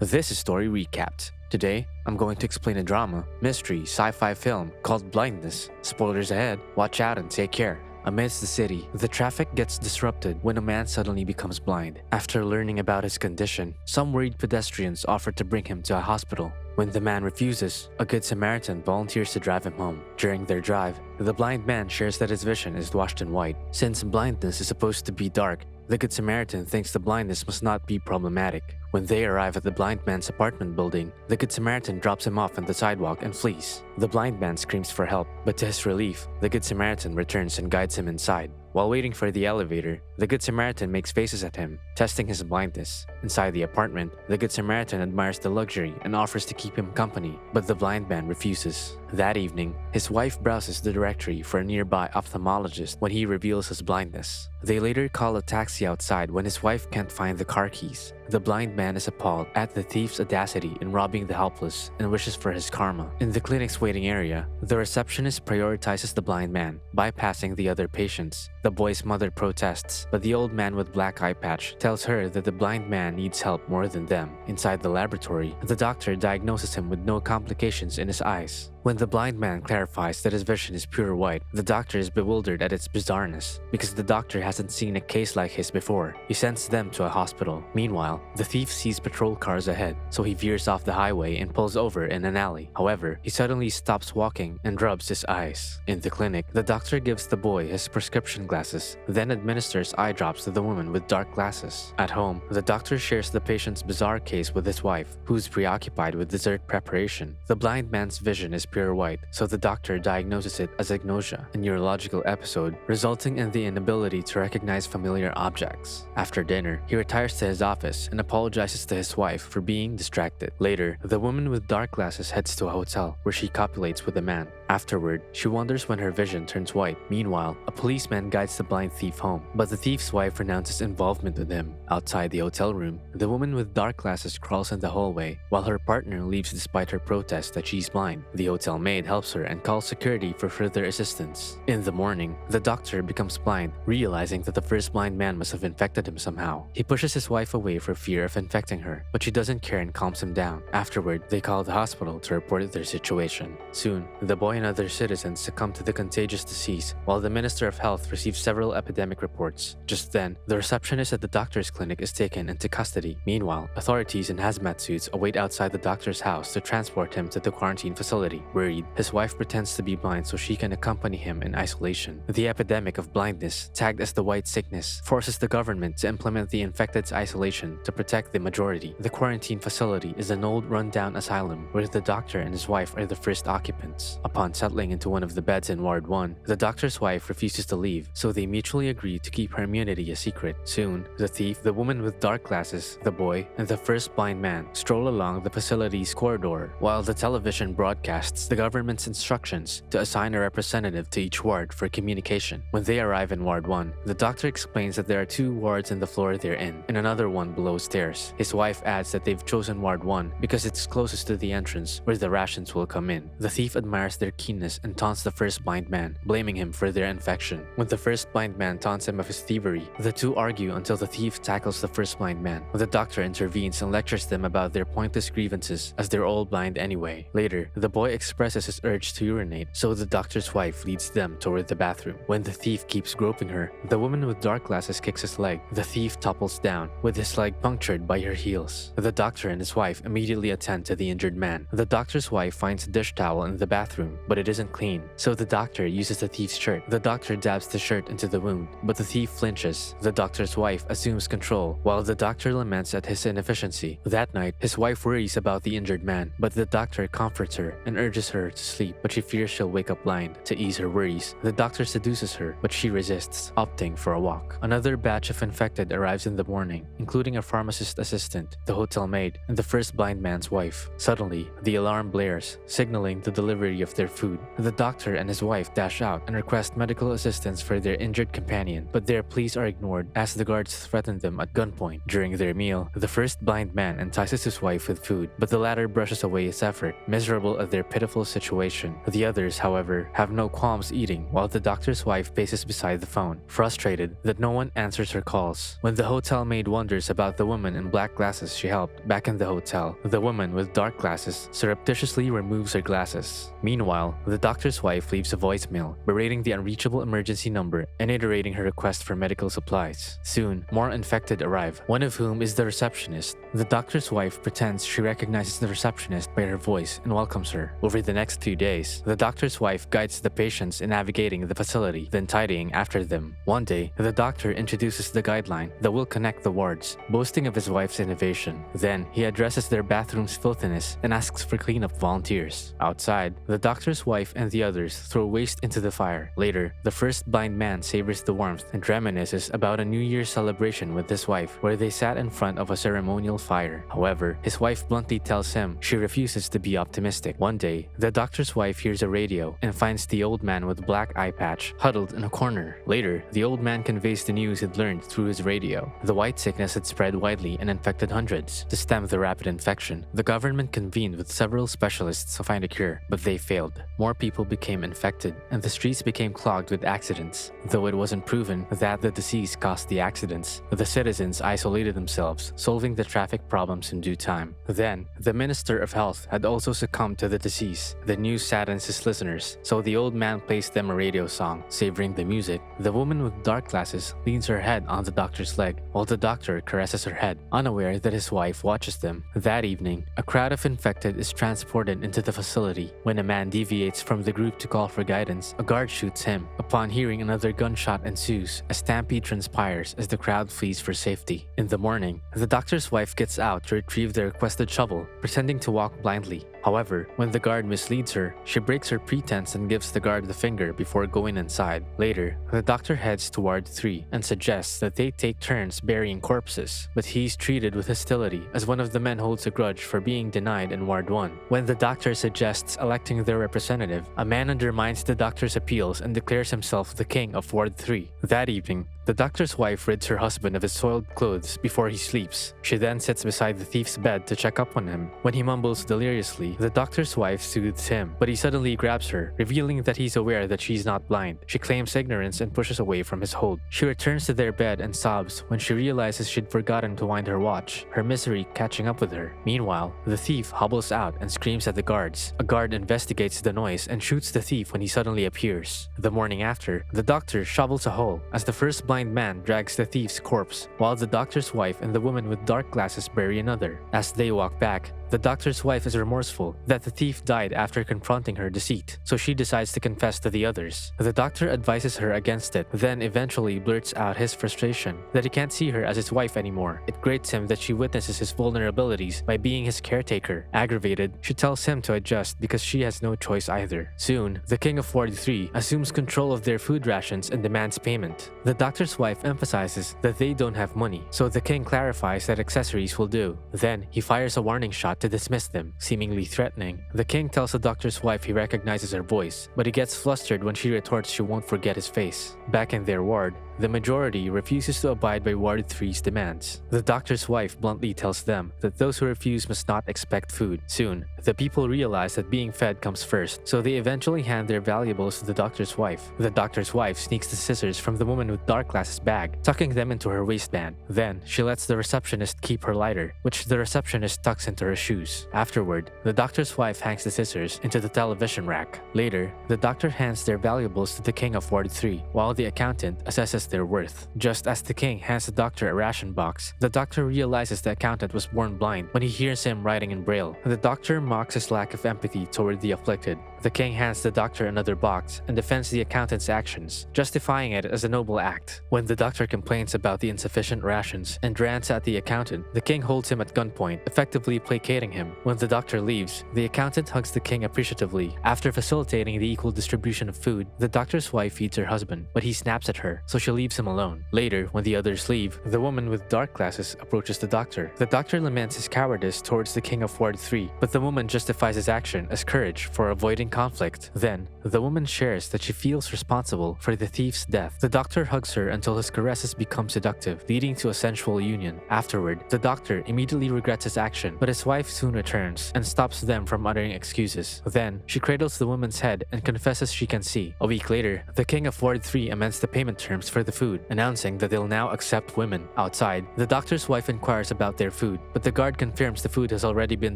This is Story Recapped. Today, I'm going to explain a drama, mystery, sci-fi film called Blindness. Spoilers ahead, watch out and take care. Amidst the city, the traffic gets disrupted when a man suddenly becomes blind. After learning about his condition, some worried pedestrians offer to bring him to a hospital. When the man refuses, a good Samaritan volunteers to drive him home. During their drive, the blind man shares that his vision is washed in white. Since blindness is supposed to be dark, the Good Samaritan thinks the blindness must not be problematic. When they arrive at the blind man's apartment building, the Good Samaritan drops him off on the sidewalk and flees. The blind man screams for help, but to his relief, the Good Samaritan returns and guides him inside. While waiting for the elevator, the Good Samaritan makes faces at him, testing his blindness. Inside the apartment, the Good Samaritan admires the luxury and offers to keep him company, but the blind man refuses. That evening, his wife browses the directory for a nearby ophthalmologist when he reveals his blindness. They later call a taxi outside when his wife can't find the car keys. The blind man is appalled at the thief's audacity in robbing the helpless and wishes for his karma. In the clinic's waiting area, the receptionist prioritizes the blind man, bypassing the other patients. The boy's mother protests, but the old man with black eye patch tells her that the blind man needs help more than them. Inside the laboratory, the doctor diagnoses him with no complications in his eyes. When the blind man clarifies that his vision is pure white, the doctor is bewildered at its bizarreness because the doctor hasn't seen a case like his before. He sends them to a hospital. Meanwhile, the thief sees patrol cars ahead, so he veers off the highway and pulls over in an alley. However, he suddenly stops walking and rubs his eyes. In the clinic, the doctor gives the boy his prescription glasses, then administers eye drops to the woman with dark glasses. At home, the doctor shares the patient's bizarre case with his wife, who's preoccupied with dessert preparation. The blind man's vision is pure white, so the doctor diagnoses it as agnosia, a neurological episode resulting in the inability to recognize familiar objects. After dinner, he retires to his office and apologizes to his wife for being distracted. Later, the woman with dark glasses heads to a hotel where she copulates with a man. Afterward, she wonders when her vision turns white. Meanwhile, a policeman guides the blind thief home, but the thief's wife renounces involvement with him. Outside the hotel room, the woman with dark glasses crawls in the hallway, while her partner leaves despite her protest that she's blind. The hotel maid helps her and calls security for further assistance. In the morning, the doctor becomes blind, realizing that the first blind man must have infected him somehow. He pushes his wife away for fear of infecting her, but she doesn't care and calms him down. Afterward, they call the hospital to report their situation. Soon, the boy and other citizens succumb to the contagious disease, while the Minister of Health receives several epidemic reports. Just then, the receptionist at the doctor's clinic is taken into custody. Meanwhile, authorities in hazmat suits await outside the doctor's house to transport him to the quarantine facility. Worried, his wife pretends to be blind so she can accompany him in isolation. The epidemic of blindness, tagged as the white sickness, forces the government to implement the infected's isolation to protect the majority. The quarantine facility is an old rundown asylum where the doctor and his wife are the first occupants. Upon settling into one of the beds in Ward 1, the doctor's wife refuses to leave, so they mutually agree to keep her immunity a secret. Soon, the thief, the woman with dark glasses, the boy, and the first blind man stroll along the facility's corridor, while the television broadcasts the government's instructions to assign a representative to each ward for communication. When they arrive in Ward 1, the doctor explains that there are 2 wards in the floor they're in, and another one below stairs. His wife adds that they've chosen Ward 1 because it's closest to the entrance where the rations will come in. The thief admires their keenness and taunts the first blind man, blaming him for their infection. When the first blind man taunts him of his thievery, the two argue until the thief tackles the first blind man. The doctor intervenes and lectures them about their pointless grievances as they're all blind anyway. Later, the boy expresses his urge to urinate, so the doctor's wife leads them toward the bathroom. When the thief keeps groping her, the woman with dark glasses kicks his leg. The thief topples down, with his leg punctured by her heels. The doctor and his wife immediately attend to the injured man. The doctor's wife finds a dish towel in the bathroom, but it isn't clean, so the doctor uses the thief's shirt. The doctor dabs the shirt into the wound, but the thief flinches. The doctor's wife assumes control, while the doctor laments at his inefficiency. That night, his wife worries about the injured man, but the doctor comforts her and urges her to sleep, but she fears she'll wake up blind. To ease her worries, the doctor seduces her, but she resists, opting for a walk. Another batch of infected arrives in the morning, including a pharmacist assistant, the hotel maid, and the first blind man's wife. Suddenly, the alarm blares, signaling the delivery of their food. The doctor and his wife dash out and request medical assistance for their injured companion, but their pleas are ignored as the guards threaten them at gunpoint. During their meal, the first blind man entices his wife with food, but the latter brushes away his effort, miserable at their pitiful situation. The others, however, have no qualms eating, while the doctor's wife paces beside the phone, frustrated that no one answers her calls. When the hotel maid wonders about the woman in black glasses she helped back in the hotel, the woman with dark glasses surreptitiously removes her glasses. Meanwhile, the doctor's wife leaves a voicemail, berating the unreachable emergency number and iterating her request for medical supplies. Soon, more infected arrive, one of whom is the receptionist. The doctor's wife pretends she recognizes the receptionist by her voice and welcomes her. Over the next 2 days, the doctor's wife guides the patients in navigating the facility, then tidying after them. One day, the doctor introduces the guideline that will connect the wards, boasting of his wife's innovation. Then, he addresses their bathroom's filthiness and asks for cleanup volunteers. Outside, the doctor's wife and the others throw waste into the fire. Later, the first blind man savors the warmth and reminisces about a New Year's celebration with his wife where they sat in front of a ceremonial fire. However, his wife bluntly tells him she refuses to be optimistic. One day, the doctor's wife hears a radio and finds the old man with black eye patch huddled in a corner. Later, the old man conveys the news he'd learned through his radio. The white sickness had spread widely and infected hundreds. To stem the rapid infection, the government convened with several specialists to find a cure, but they failed. More people became infected, and the streets became clogged with accidents. Though it wasn't proven that the disease caused the accidents, the citizens isolated themselves, solving the traffic problems in due time. Then, the Minister of Health had also succumbed to the disease. The news saddens his listeners, so the old man plays them a radio song. Savoring the music, the woman with dark glasses leans her head on the doctor's leg, while the doctor caresses her head, unaware that his wife watches them. That evening, a crowd of infected is transported into the facility. When a man deviates from the group to call for guidance, a guard shoots him. Upon hearing another gunshot ensues, a stampede transpires as the crowd flees for safety. In the morning, the doctor's wife gets out to retrieve the requested shovel, pretending to walk blindly. However, when the guard misleads her, she breaks her pretense and gives the guard the finger before going inside. Later, the doctor heads to Ward 3 and suggests that they take turns burying corpses, but he's treated with hostility as one of the men holds a grudge for being denied in Ward 1. When the doctor suggests electing their representative, a man undermines the doctor's appeals and declares himself the king of Ward 3. That evening, the doctor's wife rids her husband of his soiled clothes before he sleeps. She then sits beside the thief's bed to check up on him. When he mumbles deliriously, the doctor's wife soothes him, but he suddenly grabs her, revealing that he's aware that she's not blind. She claims ignorance and pushes away from his hold. She returns to their bed and sobs when she realizes she'd forgotten to wind her watch, her misery catching up with her. Meanwhile, the thief hobbles out and screams at the guards. A guard investigates the noise and shoots the thief when he suddenly appears. The morning after, the doctor shovels a hole as the first blind man drags the thief's corpse, while the doctor's wife and the woman with dark glasses bury another. As they walk back, the doctor's wife is remorseful that the thief died after confronting her deceit, so she decides to confess to the others. The doctor advises her against it, then eventually blurts out his frustration that he can't see her as his wife anymore. It grates him that she witnesses his vulnerabilities by being his caretaker. Aggravated, she tells him to adjust because she has no choice either. Soon, the king of Ward 3 assumes control of their food rations and demands payment. The doctor's wife emphasizes that they don't have money, so the king clarifies that accessories will do. Then, he fires a warning shot to dismiss them, seemingly threatening. The king tells the doctor's wife he recognizes her voice, but he gets flustered when she retorts she won't forget his face. Back in their ward, the majority refuses to abide by Ward 3's demands. The doctor's wife bluntly tells them that those who refuse must not expect food. Soon, the people realize that being fed comes first, so they eventually hand their valuables to the doctor's wife. The doctor's wife sneaks the scissors from the woman with dark glasses bag, tucking them into her waistband. Then, she lets the receptionist keep her lighter, which the receptionist tucks into her shoes. Afterward, the doctor's wife hangs the scissors into the television rack. Later, the doctor hands their valuables to the king of Ward 3, while the accountant assesses their worth. Just as the king hands the doctor a ration box, the doctor realizes the accountant was born blind when he hears him writing in braille. The doctor mocks his lack of empathy toward the afflicted. The king hands the doctor another box and defends the accountant's actions, justifying it as a noble act. When the doctor complains about the insufficient rations and rants at the accountant, the king holds him at gunpoint, effectively placating him. When the doctor leaves, the accountant hugs the king appreciatively. After facilitating the equal distribution of food, the doctor's wife feeds her husband, but he snaps at her, so she leaves him alone. Later, when the others leave, the woman with dark glasses approaches the doctor. The doctor laments his cowardice towards the king of Ward 3, but the woman justifies his action as courage for avoiding creating conflict. Then, the woman shares that she feels responsible for the thief's death. The doctor hugs her until his caresses become seductive, leading to a sensual union. Afterward, the doctor immediately regrets his action, but his wife soon returns and stops them from uttering excuses. Then, she cradles the woman's head and confesses she can see. A week later, the king of Ward 3 amends the payment terms for the food, announcing that they'll now accept women. Outside, the doctor's wife inquires about their food, but the guard confirms the food has already been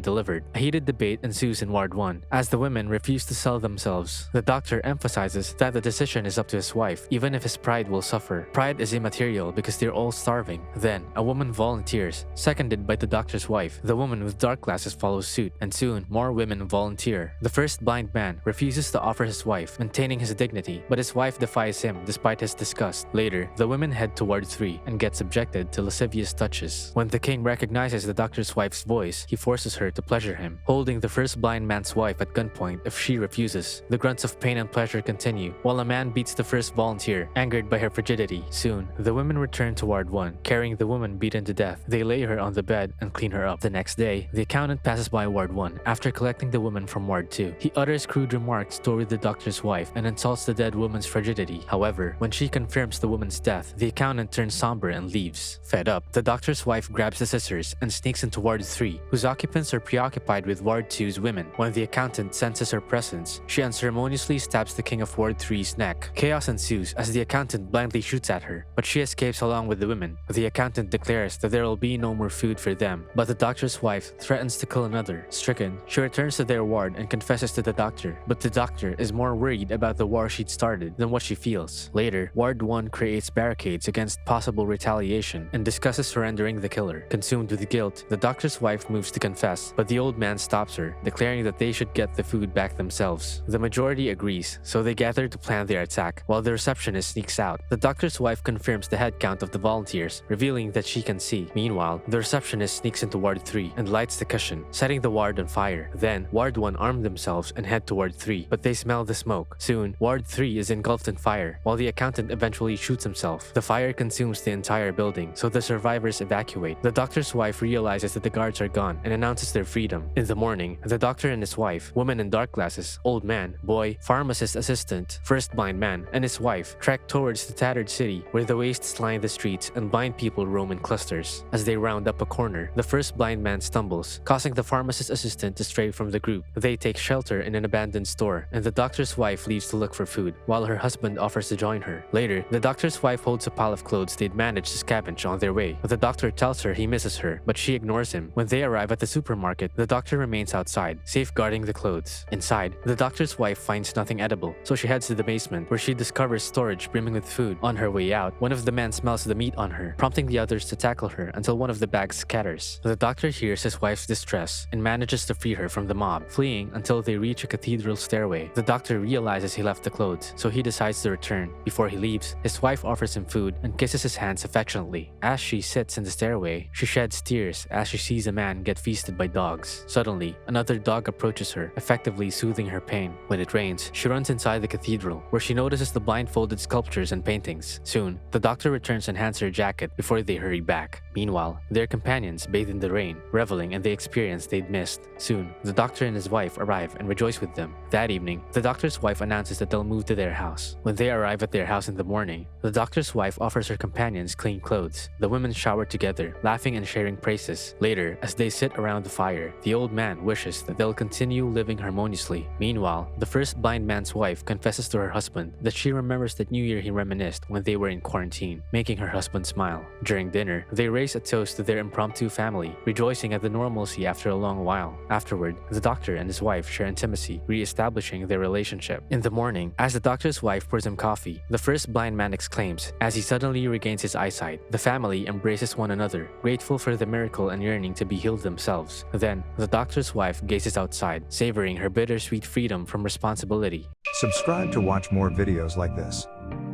delivered. A heated debate ensues in Ward 1, as the women refuse to sell themselves. The doctor emphasizes that the decision is up to his wife, even if his pride will suffer. Pride is immaterial because they're all starving. Then, a woman volunteers, seconded by the doctor's wife. The woman with dark glasses follows suit, and soon, more women volunteer. The first blind man refuses to offer his wife, maintaining his dignity, but his wife defies him despite his disgust. Later, the women head toward 3 and get subjected to lascivious touches. When the king recognizes the doctor's wife's voice, he forces her to pleasure him, holding the first blind man's wife at gunpoint if she refuses. The grunts of pain and pleasure continue, while a man beats the first volunteer, angered by her frigidity. Soon, the women return to Ward 1, carrying the woman beaten to death. They lay her on the bed and clean her up. The next day, the accountant passes by Ward 1 after collecting the woman from Ward 2. He utters crude remarks toward the doctor's wife and insults the dead woman's frigidity. However, when she confirms the woman's death, the accountant turns somber and leaves. Fed up, the doctor's wife grabs the scissors and sneaks into Ward 3, whose occupants are preoccupied with Ward 2's women. When the accountant senses her presence, she unceremoniously stabs the king of Ward 3's neck. Chaos ensues as the accountant blindly shoots at her, but she escapes along with the women. The accountant declares that there will be no more food for them, but the doctor's wife threatens to kill another. Stricken, she returns to their ward and confesses to the doctor, but the doctor is more worried about the war she'd started than what she feels. Later, Ward 1 creates barricades against possible retaliation and discusses surrendering the killer. Consumed with guilt, the doctor's wife moves to confess, but the old man stops her, declaring that they should get the food back themselves. The majority agrees, so they gather to plan their attack, while the receptionist sneaks out. The doctor's wife confirms the head count of the volunteers, revealing that she can see. Meanwhile, the receptionist sneaks into Ward 3 and lights the cushion, setting the ward on fire. Then, Ward 1 arm themselves and head to Ward 3, but they smell the smoke. Soon, Ward 3 is engulfed in fire, while the accountant eventually shoots himself. The fire consumes the entire building, so the survivors evacuate. The doctor's wife realizes that the guards are gone and announces their freedom. In the morning, the doctor and his wife, woman in dark glasses, old man, boy, pharmacist assistant, first blind man, and his wife trek towards the tattered city where the wastes line the streets and blind people roam in clusters. As they round up a corner, the first blind man stumbles, causing the pharmacist assistant to stray from the group. They take shelter in an abandoned store, and the doctor's wife leaves to look for food, while her husband offers to join her. Later, the doctor's wife holds a pile of clothes they'd managed to scavenge on their way. The doctor tells her he misses her, but she ignores him. When they arrive at the supermarket, the doctor remains outside, safeguarding the clothes. Inside, the doctor's wife finds nothing edible, so she heads to the basement, where she discovers storage brimming with food. On her way out, one of the men smells the meat on her, prompting the others to tackle her until one of the bags scatters. The doctor hears his wife's distress and manages to free her from the mob, fleeing until they reach a cathedral stairway. The doctor realizes he left the clothes, so he decides to return. Before he leaves, his wife offers him food and kisses his hands affectionately. As she sits in the stairway, she sheds tears as she sees a man get feasted by dogs. Suddenly, another dog approaches her, effectively soothing her pain. When it rains, she runs inside the cathedral, where she notices the blindfolded sculptures and paintings. Soon, the doctor returns and hands her a jacket before they hurry back. Meanwhile, their companions bathe in the rain, reveling in the experience they'd missed. Soon, the doctor and his wife arrive and rejoice with them. That evening, the doctor's wife announces that they'll move to their house. When they arrive at their house in the morning, the doctor's wife offers her companions clean clothes. The women shower together, laughing and sharing praises. Later, as they sit around the fire, the old man wishes that they'll continue living harmoniously. Meanwhile, the first blind man's wife confesses to her husband that she remembers that New Year he reminisced when they were in quarantine, making her husband smile. During dinner, they raise a toast to their impromptu family, rejoicing at the normalcy after a long while. Afterward, the doctor and his wife share intimacy, re-establishing their relationship. In the morning, as the doctor's wife pours him coffee, the first blind man exclaims as he suddenly regains his eyesight. The family embraces one another, grateful for the miracle and yearning to be healed themselves. Then, the doctor's wife gazes outside, savoring her bittersweet freedom from responsibility. Subscribe to watch more videos like this.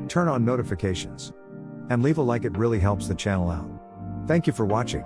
Turn on notifications. And leave a like, it really helps the channel out. Thank you for watching.